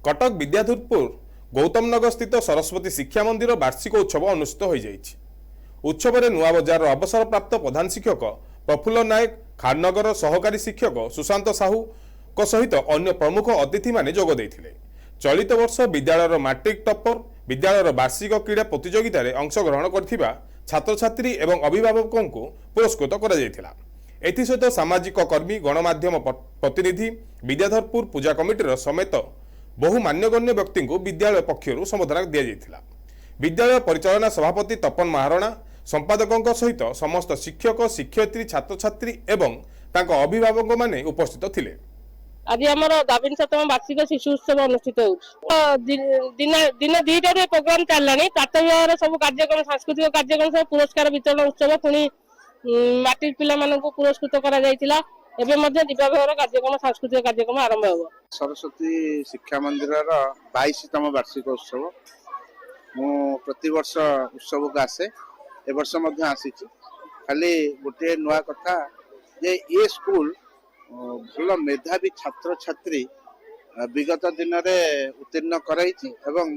कटक विद्याधरपुर गौतमनगर स्थित सरस्वती शिक्षा मंदिर वार्षिक उत्सव अनुष्ठित हो जाइछि। उत्सव नुआ बजार अवसर प्राप्त प्रधान शिक्षक प्रफुल्ल नायक, खारनगर सहकारी शिक्षक सुशांत साहू को सहित अन्य प्रमुख अतिथि माने जोग देइथिले। चलित वर्ष विद्यालयर मैट्रिक टॉपर विद्यालयर वार्षिक क्रीड़ा प्रतियोगिता अंशग्रहण करथिबा छात्र छात्री एवं अभिभावकों को पुरस्कृत करा जायथिला। एथिसहित सामाजिक कर्मी, गणमाध्यम प्रतिनिधि, विद्याधरपुर पूजा कमिटीर समेत बहु मान्यगण्य व्यक्ति को विद्यालय पक्षर संबर्धना दि जाइथिला। विद्यालय परिचालना सभापति तपन महारणा संपादकों सहित समस्त शिक्षक, शिक्षयित्री, छात्र छात्री एवं तांको अभिभावक माने उपस्थित थिले। आज आम 52तम वार्षिक शिशु उत्सव अनुष्ठित दिन 2टार प्रोग्राम चलला। प्रातः सब कार्यक्रम, सांस्कृतिक कार्यक्रम सब पुरस्कार वितरण उत्सव, पुणी मैट्रिक पिला मानक पुरस्कृत करा जायतिला। एबे मध्ये दिवाभर कार्यक्रम, सांस्कृतिक कार्यक्रम आरंभ हो। सरस्वती शिक्षा मंदिर 22तम वार्षिक उत्सव मु प्रति वर्ष उत्सव को आसे, ए वर्ष मध्ये आसीछि। खाली गोटे नुआ कथा जे ये स्कूल भल मेधावी छात्र छात्री विगत दिन में उत्तीर्ण कराई एवं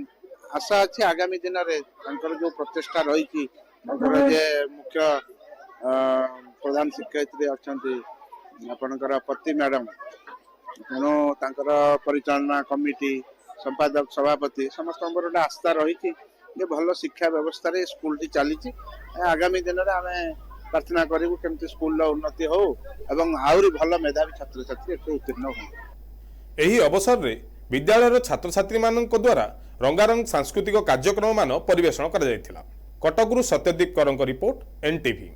आशा अच्छी आगामी दिन में जो प्रचेषा रही मुख्य प्रधान शिक्षयित्री अच्छा आपणकर पति मैडम, तेणु परिचालना कमिटी, संपादक, सभापति समस्त गोटे आस्था रही भल शिक्षा व्यवस्था स्कूल टी चली। आगामी दिन में आम प्रार्थना करूँ केमती स्कूल उन्नति हो एवं आहुरी भल मेधावी छात्र छात्री उत्तीर्ण हो। एही अवसर रे विद्यालयर छात्र छात्री मानक द्वारा रंगारंग सांस्कृतिक कार्यक्रम मान परिवेषण करा जायथिला। कटकरू सत्यदीप करंक रिपोर्ट, एनटीवी।